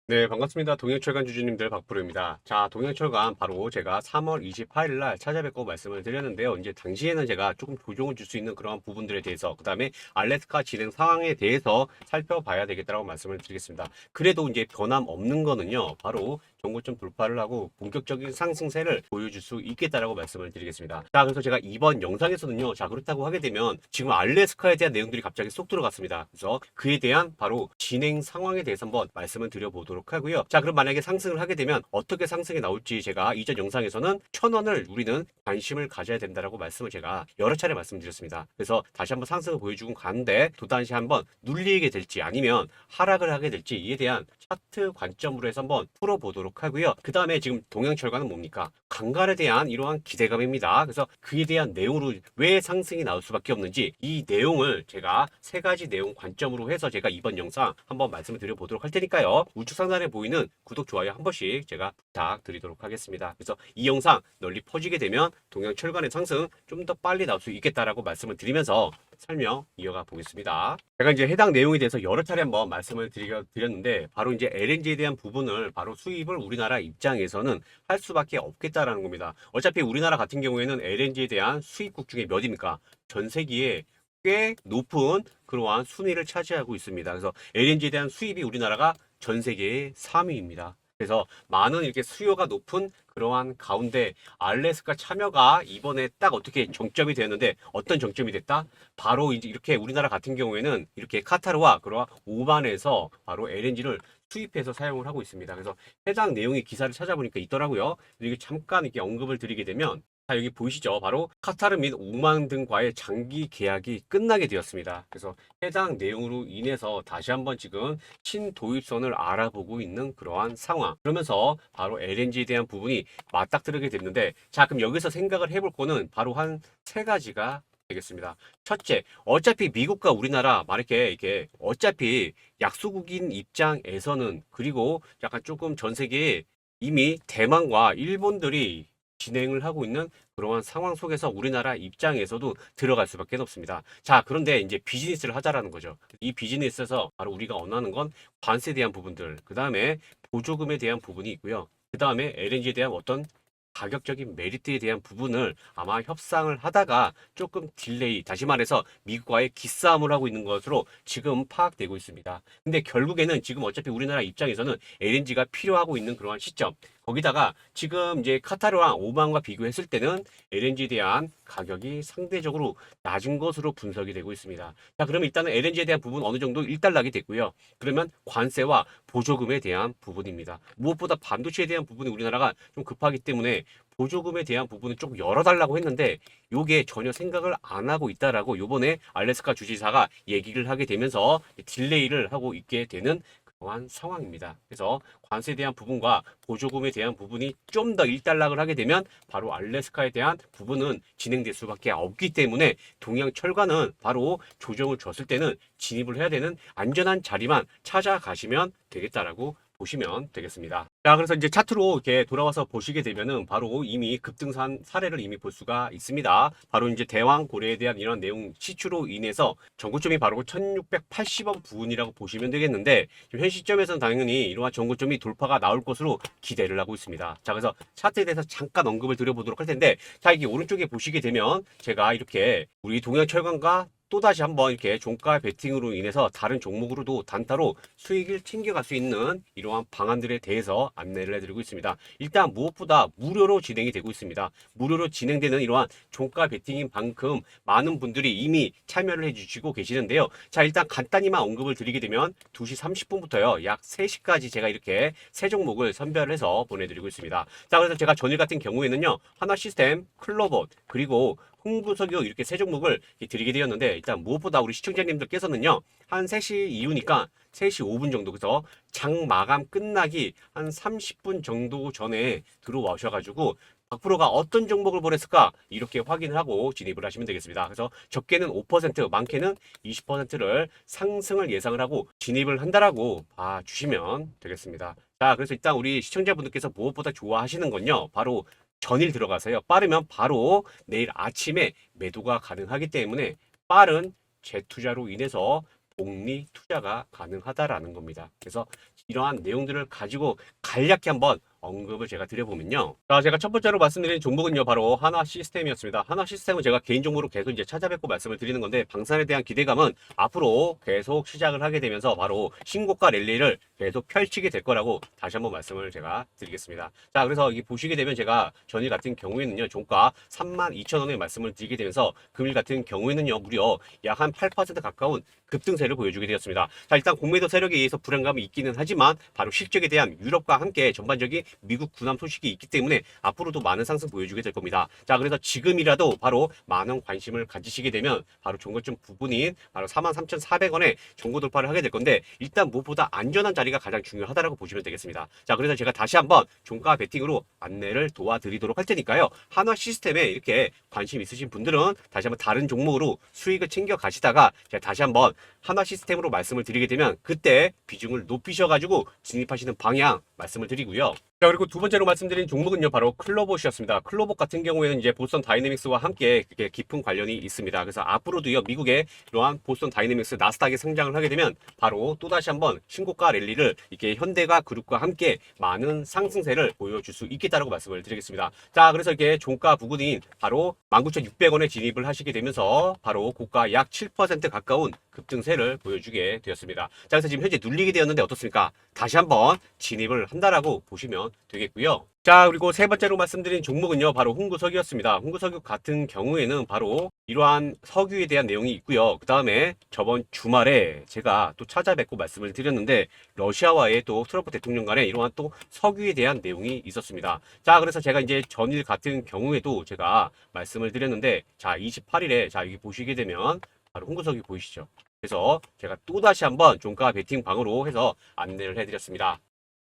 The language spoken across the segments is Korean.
네, 반갑습니다. 동행철관 주주님들 박프로입니다. 자, 동행철관 바로 제가 3월 28일 날 찾아뵙고 말씀을 드렸는데요. 이제 당시에는 제가 조금 조정을 줄 수 있는 그런 부분들에 대해서, 그 다음에 알래스카 진행 상황에 대해서 살펴봐야 되겠다라고 말씀을 드리겠습니다. 그래도 이제 변함 없는 거는요, 바로 정고점 돌파를 하고 본격적인 상승세를 보여줄 수 있겠다라고 말씀을 드리겠습니다. 자, 그래서 제가 이번 영상에서는요, 자, 그렇다고 하게 되면 지금 알래스카에 대한 내용들이 갑자기 쏙 들어갔습니다. 그래서 그에 대한 바로 진행 상황에 대해서 한번 말씀을 드려보도록 하고요. 자, 그럼 만약에 상승을 하게 되면 어떻게 상승이 나올지 제가 이전 영상에서는 1,000원을 우리는 관심을 가져야 된다라고 말씀을 제가 여러 차례 말씀드렸습니다. 그래서 다시 한번 상승을 보여주고 가는데 또다시 한번 눌리게 될지 아니면 하락을 하게 될지 이에 대한 차트 관점으로 해서 한번 풀어보도록 하고요. 그 다음에 지금 동양철과는 뭡니까? 강간에 대한 이러한 기대감입니다. 그래서 그에 대한 내용으로 왜 상승이 나올 수밖에 없는지 이 내용을 제가 세 가지 내용 관점으로 해서 제가 이번 영상 한번 말씀을 드려보도록 할 테니까요. 우측 상단에 보이는 구독, 좋아요 한 번씩 제가 부탁드리도록 하겠습니다. 그래서 이 영상 널리 퍼지게 되면 동양철관의 상승 좀 더 빨리 나올 수 있겠다라고 말씀을 드리면서 설명 이어가 보겠습니다. 제가 이제 해당 내용에 대해서 여러 차례 한번 말씀을 드렸는데 바로 이제 LNG에 대한 부분을 바로 수입을 우리나라 입장에서는 할 수밖에 없겠다라는 겁니다. 어차피 우리나라 같은 경우에는 LNG에 대한 수입국 중에 몇입니까? 전 세계에 꽤 높은 그러한 순위를 차지하고 있습니다. 그래서 LNG에 대한 수입이 우리나라가 전 세계의 3위입니다. 그래서 많은 이렇게 수요가 높은 그러한 가운데 알래스카 참여가 이번에 딱 어떻게 정점이 되었는데 어떤 정점이 됐다? 바로 이제 이렇게 우리나라 같은 경우에는 이렇게 카타르와 그러한 오만에서 바로 LNG를 수입해서 사용을 하고 있습니다. 그래서 해당 내용의 기사를 찾아보니까 있더라고요. 이게 잠깐 이렇게 언급을 드리게 되면 자, 여기 보이시죠? 바로 카타르 및 오만 등과의 장기 계약이 끝나게 되었습니다. 그래서 해당 내용으로 인해서 다시 한번 지금 신도입선을 알아보고 있는 그러한 상황. 그러면서 바로 LNG에 대한 부분이 맞닥뜨리게 됐는데, 자, 그럼 여기서 생각을 해볼 거는 바로 한 세 가지가 되겠습니다. 첫째, 어차피 미국과 우리나라, 만약에 이게 어차피 약소국인 입장에서는 그리고 약간 조금 전 세계에 이미 대만과 일본들이 진행을 하고 있는 그러한 상황 속에서 우리나라 입장에서도 들어갈 수밖에 없습니다. 자, 그런데 이제 비즈니스를 하자라는 거죠. 이 비즈니스에서 바로 우리가 원하는 건 관세에 대한 부분들, 그 다음에 보조금에 대한 부분이 있고요. 그 다음에 LNG에 대한 어떤 가격적인 메리트에 대한 부분을 아마 협상을 하다가 조금 딜레이, 다시 말해서 미국과의 기싸움을 하고 있는 것으로 지금 파악되고 있습니다. 근데 결국에는 지금 어차피 우리나라 입장에서는 LNG가 필요하고 있는 그러한 시점, 거기다가 지금 이제 카타르와 오만과 비교했을 때는 LNG에 대한 가격이 상대적으로 낮은 것으로 분석이 되고 있습니다. 자, 그러면 일단은 LNG에 대한 부분 어느 정도 일단락이 됐고요. 그러면 관세와 보조금에 대한 부분입니다. 무엇보다 반도체에 대한 부분이 우리나라가 좀 급하기 때문에 보조금에 대한 부분은 조금 열어달라고 했는데 요게 전혀 생각을 안 하고 있다라고 요번에 알래스카 주지사가 얘기를 하게 되면서 딜레이를 하고 있게 되는 그러한 상황입니다. 그래서 관세에 대한 부분과 보조금에 대한 부분이 좀 더 일단락을 하게 되면 바로 알래스카에 대한 부분은 진행될 수밖에 없기 때문에 동양철과는 바로 조정을 줬을 때는 진입을 해야 되는 안전한 자리만 찾아가시면 되겠다라고 보시면 되겠습니다. 자, 그래서 이제 차트로 이렇게 돌아와서 보시게 되면은 바로 이미 급등한 사례를 이미 볼 수가 있습니다. 바로 이제 대왕 고래에 대한 이런 내용 시추로 인해서 전고점이 바로 1680원 부근이라고 보시면 되겠는데 현 시점에서는 당연히 이러한 전고점이 돌파가 나올 것으로 기대를 하고 있습니다. 자, 그래서 차트에 대해서 잠깐 언급을 드려보도록 할 텐데 자, 이게 오른쪽에 보시게 되면 제가 이렇게 우리 동양철강과 또다시 한번 이렇게 종가 베팅으로 인해서 다른 종목으로도 단타로 수익을 챙겨갈 수 있는 이러한 방안들에 대해서 안내를 해드리고 있습니다. 일단 무엇보다 무료로 진행이 되고 있습니다. 무료로 진행되는 이러한 종가 베팅인 만큼 많은 분들이 이미 참여를 해주시고 계시는데요. 자, 일단 간단히만 언급을 드리게 되면 2시 30분부터요. 약 3시까지 제가 이렇게 세 종목을 선별을 해서 보내드리고 있습니다. 자, 그래서 제가 전일 같은 경우에는요. 하나시스템, 클로봇, 그리고 홍구석유 이렇게 세 종목을 드리게 되었는데 일단 무엇보다 우리 시청자님들께서는요 한 3시 이후니까 3시 5분 정도 그래서 장 마감 끝나기 한 30분 정도 전에 들어오셔가지고 박프로가 어떤 종목을 보냈을까 이렇게 확인을 하고 진입을 하시면 되겠습니다. 그래서 적게는 5% 많게는 20%를 상승을 예상을 하고 진입을 한다라고 봐주시면 되겠습니다. 자, 그래서 일단 우리 시청자분들께서 무엇보다 좋아하시는 건요 바로 전일 들어가서요. 빠르면 바로 내일 아침에 매도가 가능하기 때문에 빠른 재투자로 인해서 복리 투자가 가능하다라는 겁니다. 그래서 이러한 내용들을 가지고 간략히 한번 언급을 제가 드려보면요. 자, 제가 첫 번째로 말씀드린 종목은요, 바로 하나 시스템이었습니다. 하나 시스템은 제가 개인적으로 계속 이제 찾아뵙고 말씀을 드리는 건데, 방산에 대한 기대감은 앞으로 계속 시작을 하게 되면서 바로 신고가 랠리를 계속 펼치게 될 거라고 다시 한번 말씀을 제가 드리겠습니다. 자, 그래서 이 보시게 되면 제가 전일 같은 경우에는요, 종가 32,000원에 말씀을 드리게 되면서 금일 같은 경우에는요, 무려 약 한 8% 가까운 급등세를 보여주게 되었습니다. 자, 일단 공매도 세력에 의해서 불안감이 있기는 하지만 바로 실적에 대한 유럽과 함께 전반적인 미국 군함 소식이 있기 때문에 앞으로도 많은 상승 보여주게 될 겁니다. 자, 그래서 지금이라도 바로 많은 관심을 가지시게 되면 바로 종고점 부분인 바로 43,400원에 종고 돌파를 하게 될 건데, 일단 무엇보다 안전한 자리가 가장 중요하다라고 보시면 되겠습니다. 자, 그래서 제가 다시 한번 종가 베팅으로 안내를 도와드리도록 할 테니까요. 한화 시스템에 이렇게 관심 있으신 분들은 다시 한번 다른 종목으로 수익을 챙겨 가시다가 제가 다시 한번 한화 시스템으로 말씀을 드리게 되면 그때 비중을 높이셔가지고 진입하시는 방향 말씀을 드리고요. 자, 그리고 두 번째로 말씀드린 종목은요, 바로 클로봇이었습니다. 클로봇 같은 경우에는 이제 보스턴 다이내믹스와 함께 그게 깊은 관련이 있습니다. 그래서 앞으로도요, 미국의 이러한 보스턴 다이내믹스 나스닥이 성장을 하게 되면 바로 또다시 한번 신고가 랠리를 이렇게 현대가 그룹과 함께 많은 상승세를 보여줄 수 있겠다라고 말씀을 드리겠습니다. 자, 그래서 이게 종가 부근인 바로 19,600원에 진입을 하시게 되면서 바로 고가 약 7% 가까운 급등세를 보여주게 되었습니다. 자, 그래서 지금 현재 눌리게 되었는데 어떻습니까? 다시 한번 진입을 한다라고 보시면 되겠고요. 자, 그리고 세 번째로 말씀드린 종목은요, 바로 홍구석이었습니다. 홍구석유 같은 경우에는 바로 이러한 석유에 대한 내용이 있고요. 그 다음에 저번 주말에 제가 또 찾아뵙고 말씀을 드렸는데, 러시아와의 또 트럼프 대통령 간에 이러한 또 석유에 대한 내용이 있었습니다. 자, 그래서 제가 이제 전일 같은 경우에도 제가 말씀을 드렸는데, 자, 28일에 자, 여기 보시게 되면 바로 홍구석유 보이시죠? 그래서 제가 또다시 한번 종가 베팅 방으로 해서 안내를 해드렸습니다.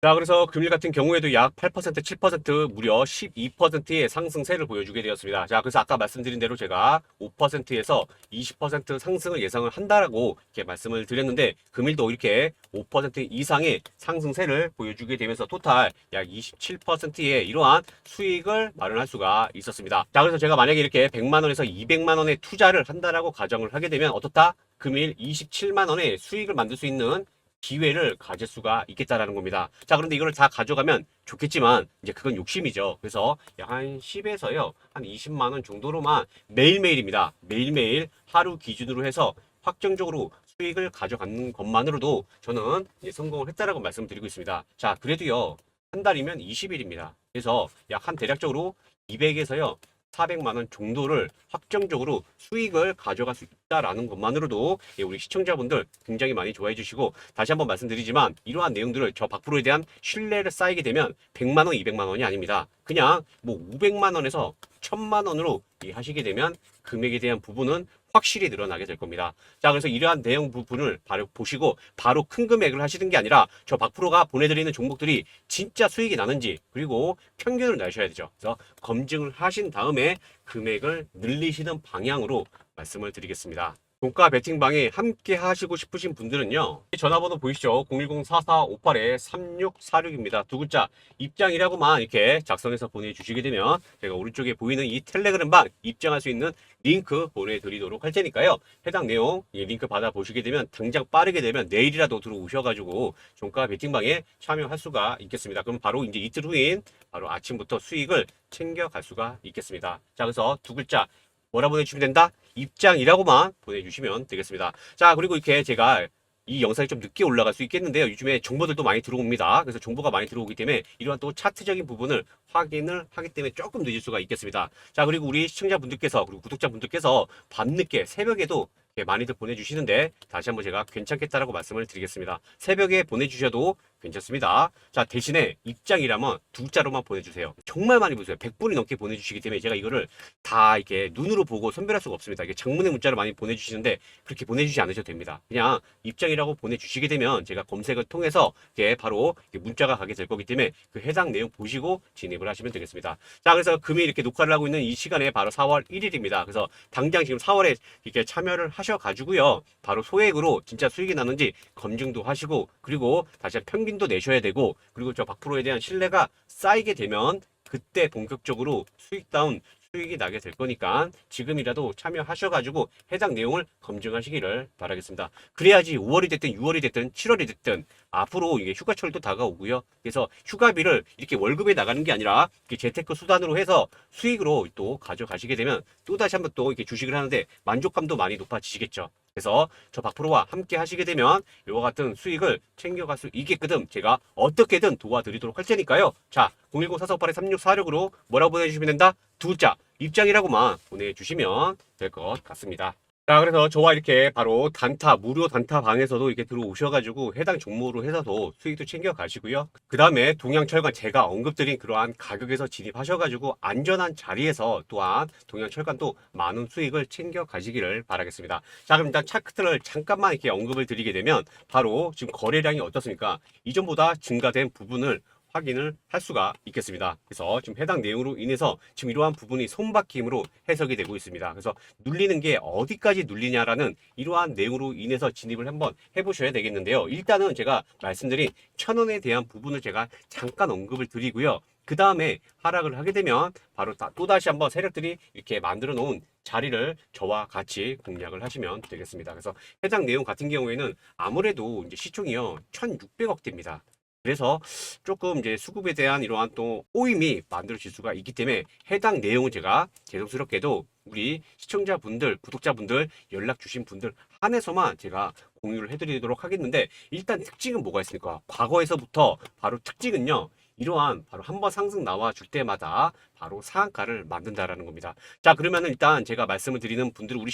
자, 그래서 금일 같은 경우에도 약 8%, 7% 무려 12%의 상승세를 보여주게 되었습니다. 자, 그래서 아까 말씀드린 대로 제가 5%에서 20% 상승을 예상을 한다라고 이렇게 말씀을 드렸는데, 금일도 이렇게 5% 이상의 상승세를 보여주게 되면서 토탈 약 27%의 이러한 수익을 마련할 수가 있었습니다. 자, 그래서 제가 만약에 이렇게 100만 원에서 200만 원의 투자를 한다라고 가정을 하게 되면 어떻다? 금일 27만 원의 수익을 만들 수 있는 기회를 가질 수가 있겠다라는 겁니다. 자, 그런데 이거를 다 가져가면 좋겠지만 이제 그건 욕심이죠. 그래서 약 한 10에서요 한 20만 원 정도로만 매일매일입니다. 매일매일 하루 기준으로 해서 확정적으로 수익을 가져가는 것만으로도 저는 이제 성공을 했다라고 말씀드리고 있습니다. 자, 그래도요 한 달이면 20일입니다. 그래서 약 한 대략적으로 200에서요 400만 원 정도를 확정적으로 수익을 가져갈 수 있다라는 것만으로도 우리 시청자분들 굉장히 많이 좋아해 주시고, 다시 한번 말씀드리지만 이러한 내용들을 저 박프로에 대한 신뢰를 쌓이게 되면 100만 원, 200만 원이 아닙니다. 그냥 뭐 500만 원에서 1000만 원으로 하시게 되면 금액에 대한 부분은 확실히 늘어나게 될 겁니다. 자, 그래서 이러한 내용 부분을 바로 보시고 바로 큰 금액을 하시는 게 아니라 저 박프로가 보내드리는 종목들이 진짜 수익이 나는지, 그리고 평균을 내셔야 되죠. 그래서 검증을 하신 다음에 금액을 늘리시는 방향으로 말씀을 드리겠습니다. 종가 베팅방에 함께 하시고 싶으신 분들은요, 전화번호 보이시죠? 010-4458-3646입니다. 두 글자 입장이라고만 이렇게 작성해서 보내주시게 되면 제가 오른쪽에 보이는 이 텔레그램방 입장할 수 있는 링크 보내드리도록 할 테니까요, 해당 내용 링크 받아보시게 되면 당장 빠르게 되면 내일이라도 들어오셔가지고 종가 베팅방에 참여할 수가 있겠습니다. 그럼 바로 이제 이틀 후인 바로 아침부터 수익을 챙겨갈 수가 있겠습니다. 자, 그래서 두 글자 뭐라 보내주시면 된다? 입장이라고만 보내주시면 되겠습니다. 자, 그리고 이렇게 제가 이 영상이 좀 늦게 올라갈 수 있겠는데요. 요즘에 정보들도 많이 들어옵니다. 그래서 정보가 많이 들어오기 때문에 이러한 또 차트적인 부분을 확인을 하기 때문에 조금 늦을 수가 있겠습니다. 자, 그리고 우리 시청자분들께서, 그리고 구독자분들께서 밤늦게 새벽에도 많이들 보내주시는데 다시 한번 제가 괜찮겠다라고 말씀을 드리겠습니다. 새벽에 보내주셔도 괜찮습니다. 자, 대신에 입장이라면 두 글자로만 보내주세요. 정말 많이 보세요. 100분이 넘게 보내주시기 때문에 제가 이거를 다 이렇게 눈으로 보고 선별할 수가 없습니다. 이게 장문의 문자를 많이 보내주시는데 그렇게 보내주지 않으셔도 됩니다. 그냥 입장이라고 보내주시게 되면 제가 검색을 통해서 이게 바로 문자가 가게 될 거기 때문에 그 해당 내용 보시고 진입을 하시면 되겠습니다. 자, 그래서 금일 이렇게 녹화를 하고 있는 이 시간에 바로 4월 1일입니다. 그래서 당장 지금 4월에 이렇게 참여를 하셔가지고요, 바로 소액으로 진짜 수익이 나는지 검증도 하시고, 그리고 다시 평균도 내셔야 되고, 그리고 저 박프로에 대한 신뢰가 쌓이게 되면 그때 본격적으로 수익다운 수익이 나게 될 거니까 지금이라도 참여하셔가지고 해당 내용을 검증하시기를 바라겠습니다. 그래야지 5월이 됐든 6월이 됐든 7월이 됐든 앞으로 이게 휴가철도 다가오고요. 그래서 휴가비를 이렇게 월급에 나가는 게 아니라 이렇게 재테크 수단으로 해서 수익으로 또 가져가시게 되면 또다시 한번 또 이렇게 주식을 하는데 만족감도 많이 높아지시겠죠. 그래서 저 박프로와 함께 하시게 되면 이와 같은 수익을 챙겨갈 수 있게끔 제가 어떻게든 도와드리도록 할 테니까요. 자, 010-4448-3646으로 뭐라고 보내주시면 된다? 두 글자 입장이라고만 보내주시면 될 것 같습니다. 자, 그래서 저와 이렇게 바로 단타, 무료 단타 방에서도 이렇게 들어오셔가지고 해당 종목으로 해서도 수익도 챙겨 가시고요. 그 다음에 동양철관 제가 언급드린 그러한 가격에서 진입하셔가지고 안전한 자리에서 또한 동양철관도 많은 수익을 챙겨 가시기를 바라겠습니다. 자, 그럼 일단 차트를 잠깐만 이렇게 언급을 드리게 되면 바로 지금 거래량이 어떻습니까? 이전보다 증가된 부분을 확인을 할 수가 있겠습니다. 그래서 지금 해당 내용으로 인해서 지금 이러한 부분이 손바뀜으로 해석이 되고 있습니다. 그래서 눌리는 게 어디까지 눌리냐라는 이러한 내용으로 인해서 진입을 한번 해보셔야 되겠는데요. 일단은 제가 말씀드린 1,000원에 대한 부분을 제가 잠깐 언급을 드리고요. 그 다음에 하락을 하게 되면 바로 또다시 한번 세력들이 이렇게 만들어 놓은 자리를 저와 같이 공략을 하시면 되겠습니다. 그래서 해당 내용 같은 경우에는 아무래도 이제 시총이요 1,600억대입니다. 그래서 조금 이제 수급에 대한 이러한 또 꼬임이 만들어질 수가 있기 때문에 해당 내용은 제가 죄송스럽게도 우리 시청자분들, 구독자분들 연락 주신 분들 한해서만 제가 공유를 해드리도록 하겠는데 일단 특징은 뭐가 있습니까? 과거에서부터 바로 특징은요. 이러한 바로 한번 상승 나와 줄 때마다 바로 상한가를 만든다라는 겁니다. 자, 그러면은 일단 제가 말씀을 드리는 분들 우리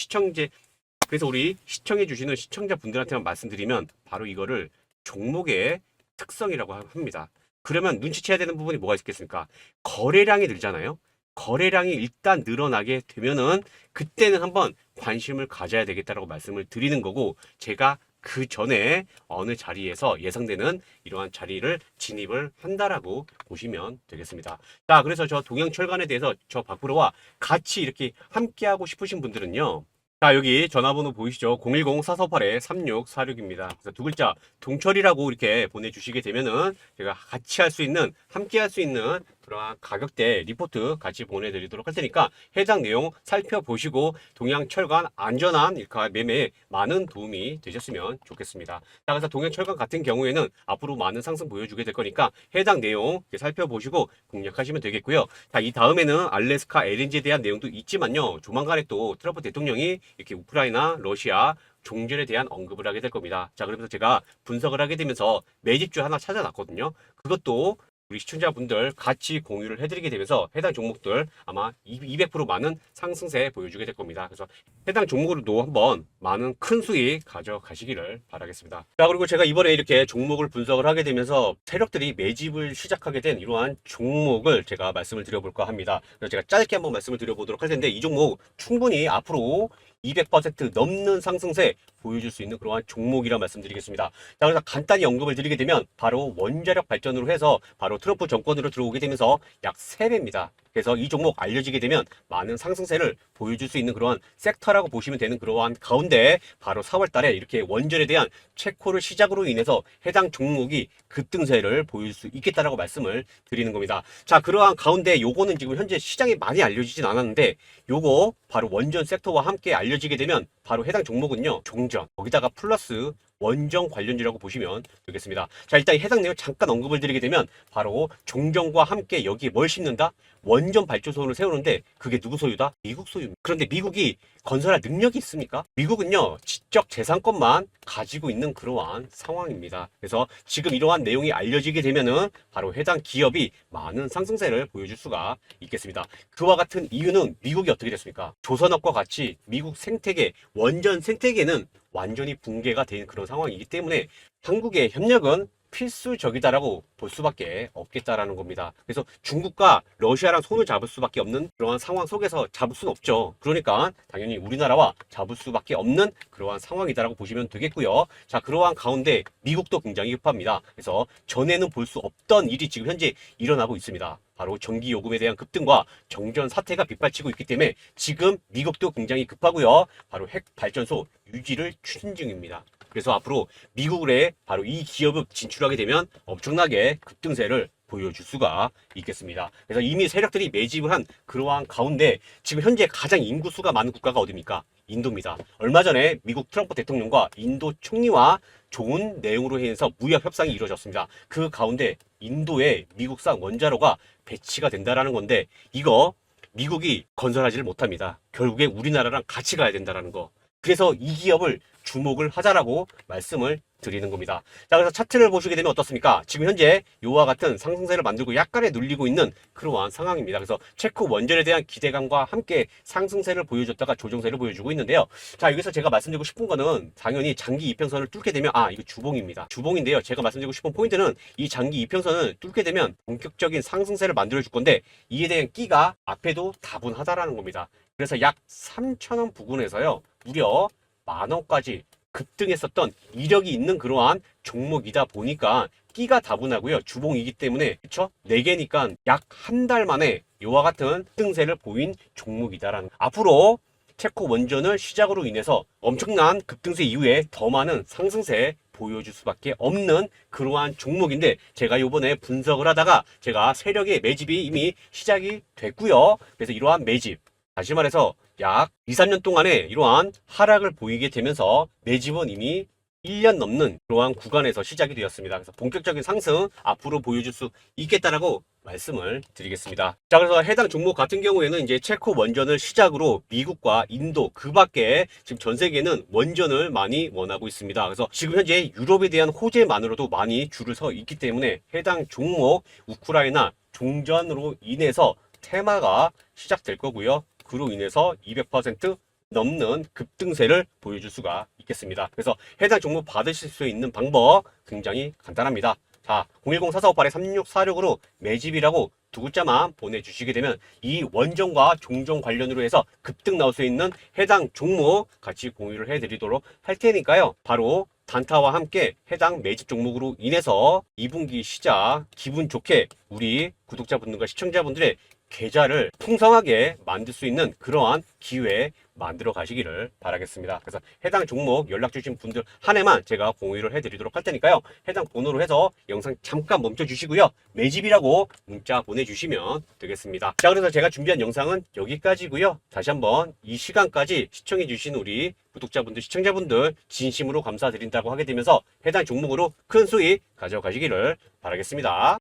그래서 우리 시청해 주시는 시청자분들한테만 말씀드리면 바로 이거를 종목의 특성이라고 합니다. 그러면 눈치채야 되는 부분이 뭐가 있겠습니까? 거래량이 늘잖아요. 거래량이 일단 늘어나게 되면은 그때는 한번 관심을 가져야 되겠다라고 말씀을 드리는 거고 제가 그 전에 어느 자리에서 예상되는 이러한 자리를 진입을 한다라고 보시면 되겠습니다. 자, 그래서 저 동양철관에 대해서 저 박프로와 같이 이렇게 함께하고 싶으신 분들은요. 자, 여기 전화번호 보이시죠? 010-4448-3646입니다. 그래서 두 글자 동철이라고 이렇게 보내주시게 되면은 제가 같이 할 수 있는, 함께 할 수 있는 그러한 가격대 리포트 같이 보내드리도록 할 테니까 해당 내용 살펴보시고 동양철관 안전한 일카 매매에 많은 도움이 되셨으면 좋겠습니다. 자, 그래서 동양철관 같은 경우에는 앞으로 많은 상승 보여주게 될 거니까 해당 내용 살펴보시고 공략하시면 되겠고요. 자, 이 다음에는 알래스카 LNG에 대한 내용도 있지만요. 조만간에 또 트럼프 대통령이 이렇게 우크라이나, 러시아 종전에 대한 언급을 하게 될 겁니다. 자, 그러면서 제가 분석을 하게 되면서 매집주 하나 찾아놨거든요. 그것도 우리 시청자분들 같이 공유를 해드리게 되면서 해당 종목들 아마 200% 많은 상승세 보여주게 될 겁니다. 그래서 해당 종목으로도 한번 많은 큰 수익 가져가시기를 바라겠습니다. 자, 그리고 제가 이번에 이렇게 종목을 분석을 하게 되면서 세력들이 매집을 시작하게 된 이러한 종목을 제가 말씀을 드려볼까 합니다. 그래서 제가 짧게 한번 말씀을 드려보도록 할 텐데 이 종목 충분히 앞으로 200% 넘는 상승세 보여줄 수 있는 그러한 종목이라 말씀드리겠습니다. 자, 그래서 간단히 언급을 드리게 되면 바로 원자력 발전으로 해서 바로 트럼프 정권으로 들어오게 되면서 약 3배입니다. 그래서 이 종목 알려지게 되면 많은 상승세를 보여줄 수 있는 그러한 섹터라고 보시면 되는 그러한 가운데 바로 4월 달에 이렇게 원전에 대한 체코를 시작으로 인해서 해당 종목이 급등세를 보일 수 있겠다라고 말씀을 드리는 겁니다. 자, 그러한 가운데 요거는 지금 현재 시장에 많이 알려지진 않았는데 요거 바로 원전 섹터와 함께 알려지게 되면 바로 해당 종목은요 종전 거기다가 플러스 원전 관련주라고 보시면 되겠습니다. 자, 일단 해당 내용 잠깐 언급을 드리게 되면 바로 종전과 함께 여기에 뭘 심는다? 원전 발전소를 세우는데 그게 누구 소유다? 미국 소유입니다. 그런데 미국이 건설할 능력이 있습니까? 미국은요 지적 재산권만 가지고 있는 그러한 상황입니다. 그래서 지금 이러한 내용이 알려지게 되면은 바로 해당 기업이 많은 상승세를 보여줄 수가 있겠습니다. 그와 같은 이유는 미국이 어떻게 됐습니까? 조선업과 같이 미국 생태계, 원전 생태계는 완전히 붕괴가 된 그런 상황이기 때문에 한국의 협력은 필수적이다라고 볼 수밖에 없겠다라는 겁니다. 그래서 중국과 러시아랑 손을 잡을 수밖에 없는 그러한 상황 속에서 잡을 수는 없죠. 그러니까 당연히 우리나라와 잡을 수밖에 없는 그러한 상황이다라고 보시면 되겠고요. 자, 그러한 가운데 미국도 굉장히 급합니다. 그래서 전에는 볼 수 없던 일이 지금 현재 일어나고 있습니다. 바로 전기 요금에 대한 급등과 정전 사태가 빗발치고 있기 때문에 지금 미국도 굉장히 급하고요. 바로 핵 발전소 유지를 추진 중입니다. 그래서 앞으로 미국에 바로 이 기업을 진출하게 되면 엄청나게 급등세를 보여줄 수가 있겠습니다. 그래서 이미 세력들이 매집을 한 그러한 가운데 지금 현재 가장 인구수가 많은 국가가 어디입니까? 인도입니다. 얼마 전에 미국 트럼프 대통령과 인도 총리와 좋은 내용으로 해서 무역 협상이 이루어졌습니다. 그 가운데 인도에 미국산 원자로가 배치가 된다라는 건데 이거 미국이 건설하지를 못합니다. 결국에 우리나라랑 같이 가야 된다라는 거. 그래서 이 기업을 주목을 하자라고 말씀을 드리는 겁니다. 자, 그래서 차트를 보시게 되면 어떻습니까? 지금 현재 이와 같은 상승세를 만들고 약간의 눌리고 있는 그러한 상황입니다. 그래서 체코 원전에 대한 기대감과 함께 상승세를 보여줬다가 조정세를 보여주고 있는데요. 자, 여기서 제가 말씀드리고 싶은 거는 당연히 장기 이평선을 뚫게 되면 이거 주봉입니다. 주봉인데요. 제가 말씀드리고 싶은 포인트는 이 장기 이평선을 뚫게 되면 본격적인 상승세를 만들어 줄 건데 이에 대한 끼가 앞에도 다분하다라는 겁니다. 그래서 약 3,000원 부근에서요. 무려 10,000원까지 급등했었던 이력이 있는 그러한 종목이다 보니까 끼가 다분하고요. 주봉이기 때문에 그쵸? 4개니까 약 한 달 만에 이와 같은 등세를 보인 종목이다라는 앞으로 체코 원전을 시작으로 인해서 엄청난 급등세 이후에 더 많은 상승세 보여줄 수밖에 없는 그러한 종목인데 제가 요번에 분석을 하다가 제가 세력의 매집이 이미 시작이 됐고요. 그래서 이러한 매집 다시 말해서 약 2, 3년 동안에 이러한 하락을 보이게 되면서 매집은 이미 1년 넘는 그러한 구간에서 시작이 되었습니다. 그래서 본격적인 상승 앞으로 보여줄 수 있겠다라고 말씀을 드리겠습니다. 자, 그래서 해당 종목 같은 경우에는 이제 체코 원전을 시작으로 미국과 인도 그 밖에 지금 전 세계는 원전을 많이 원하고 있습니다. 그래서 지금 현재 유럽에 대한 호재만으로도 많이 줄을 서 있기 때문에 해당 종목 우크라이나 종전으로 인해서 테마가 시작될 거고요. 그로 인해서 200% 넘는 급등세를 보여줄 수가 있겠습니다. 그래서 해당 종목 받으실 수 있는 방법 굉장히 간단합니다. 자, 010-4458-3646으로 매집이라고 두 글자만 보내주시게 되면 이 원전과 종전 관련으로 해서 급등 나올 수 있는 해당 종목 같이 공유를 해드리도록 할 테니까요. 바로 단타와 함께 해당 매집 종목으로 인해서 2분기 시작 기분 좋게 우리 구독자분들과 시청자분들의 계좌를 풍성하게 만들 수 있는 그러한 기회 만들어 가시기를 바라겠습니다. 그래서 해당 종목 연락 주신 분들 한 해만 제가 공유를 해드리도록 할 테니까요. 해당 번호로 해서 영상 잠깐 멈춰 주시고요. 매집이라고 문자 보내주시면 되겠습니다. 자, 그래서 제가 준비한 영상은 여기까지고요. 다시 한번 이 시간까지 시청해 주신 우리 구독자분들, 시청자분들 진심으로 감사드린다고 하게 되면서 해당 종목으로 큰 수익 가져가시기를 바라겠습니다.